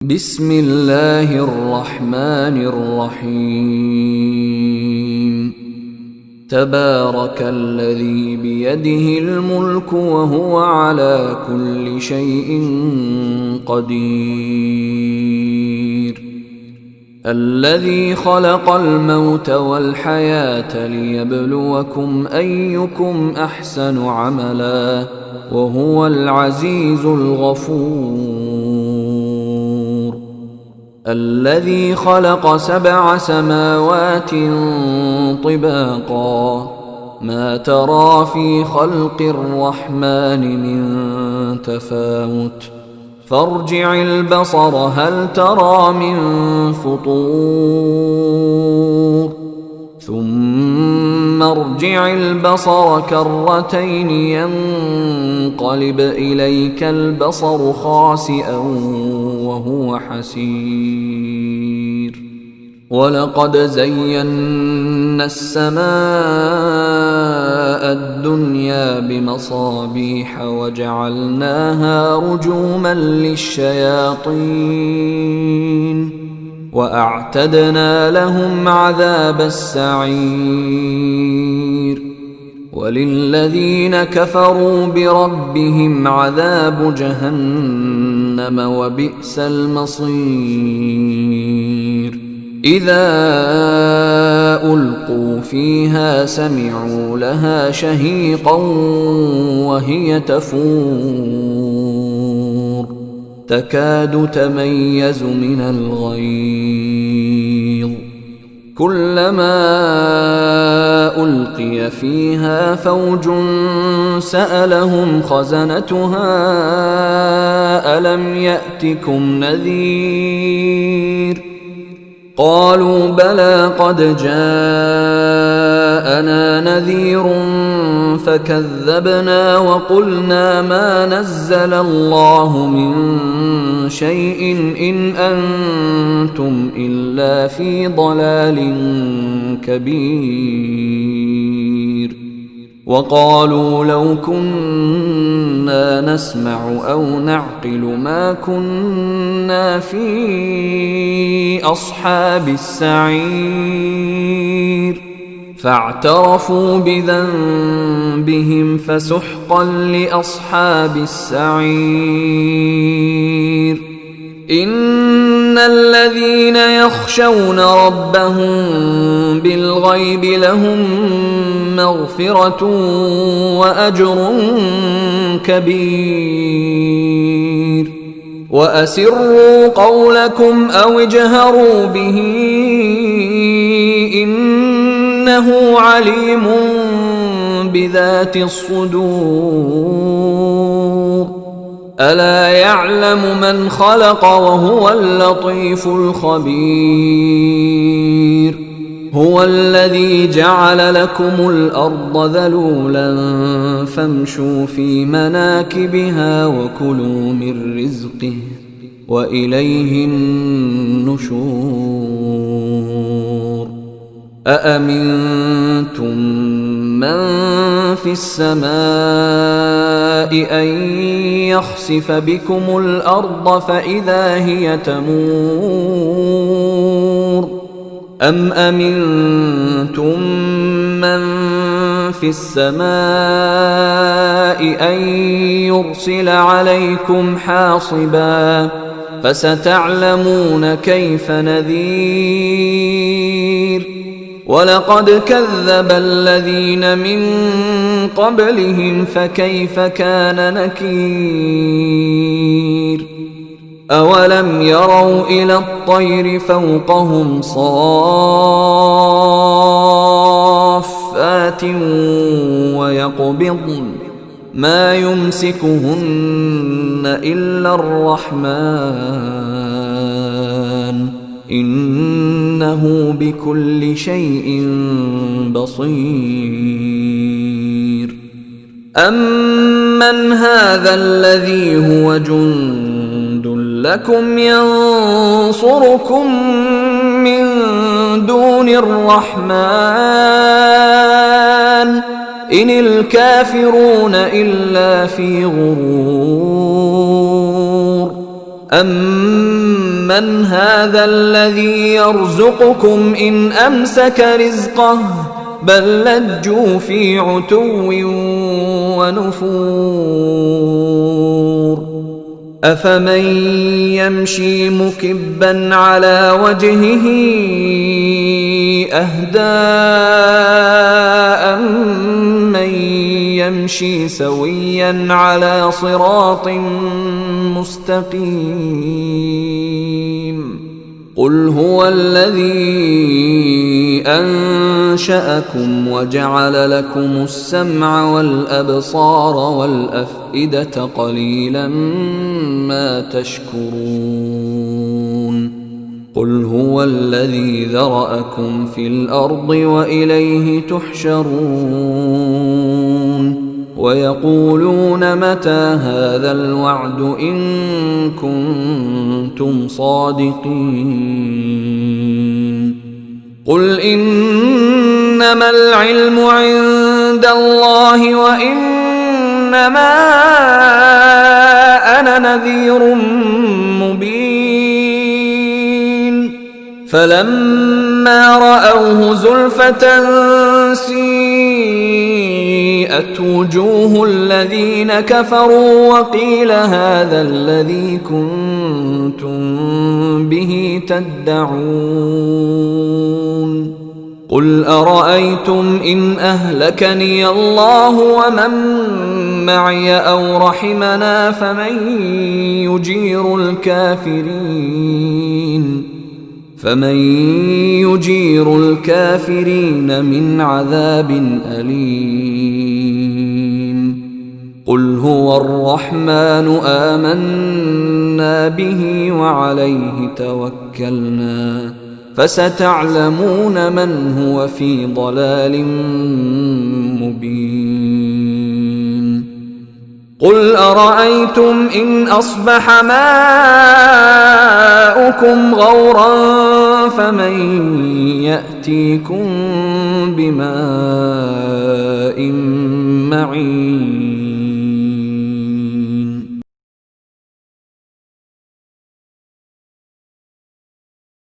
بسم الله الرحمن الرحيم تبارك الذي بيده الملك وهو على كل شيء قدير الذي خلق الموت والحياة ليبلوكم أيكم أحسن عملا وهو العزيز الغفور الذي خلق 7 سماوات طباقا ما ترى في خلق الرحمن من تفاوت فارجع البصر هل ترى من فطور ثم ارجع البصر كرتين ينقلب إليك البصر خاسئا وهو حسير ولقد زينا السماء الدنيا بمصابيح وجعلناها رجوما للشياطين وأعتدنا لهم عذاب السعير وللذين كفروا بربهم عذاب جهنم وبئس المصير إذا ألقوا فيها سمعوا لها شهيقا وهي تفور تكاد تميز من الغيظ كلما ألقي فيها فوج سألهم خزنتها ألم يأتكم نذير قالوا بلى قد جاءنا نذير فكذبنا وقلنا ما نزل الله من شيء إن أنتم إلا في ضلال كبير وقالوا لو كنا نسمع أو نعقل ما كنا في أصحاب السعير فاعترفوا بذنبهم فسحقا لأصحاب السعير إن الذين يخشون ربهم بالغيب لهم مغفرة وأجر كبير وأسروا قولكم أو اجهروا به إنه عليم بذات الصدور ألا يعلم من خلق وهو اللطيف الخبير هو الذي جعل لكم الأرض ذلولا فامشوا في مناكبها وكلوا من رزقه وإليه النشور أأمنتم من في السماء أن يخسف بكم الأرض فإذا هي تمور أم أمنتم من في السماء أن يرسل عليكم حاصبا فستعلمون كيف نذير ولقد كذب الذين من قبلهم فكيف كان نكير أولم يروا إلى الطير فوقهم صافات ويقبضن ما يمسكهن إلا الرحمن إنه بكل شيء بصير أمن هذا الذي هو جند لكم ينصركم من دون الرحمن إن الكافرون إلا في غرور أمن من هذا الذي يرزقكم إن أمسك رزقه بل لجوا في عتو ونفور أفمن يمشي مكبا على وجهه أهدى من يمشي سويا على صراط مستقيم قل هو الذي أنشأكم وجعل لكم السمع والأبصار والأفئدة قليلا ما تشكرون قل هو الذي ذرأكم في الأرض وإليه تحشرون ويقولون متى هذا الوعد إن كنتم صادقين قل إنما العلم عند الله وإنما أنا نذير مبين فلما رأوه زلفة سيئت وجوه الذين كفروا وقيل هذا الذي كنتم به تدعون قل أرأيتم إن أهلكني الله ومن معي أو رحمنا فمن يجير الكافرين من عذاب أليم قل هو الرحمن آمنا به وعليه توكلنا فستعلمون من هو في ضلال مبين قل أرأيتم إن أصبح ماؤكم غورا فمن يأتيكم بماء معين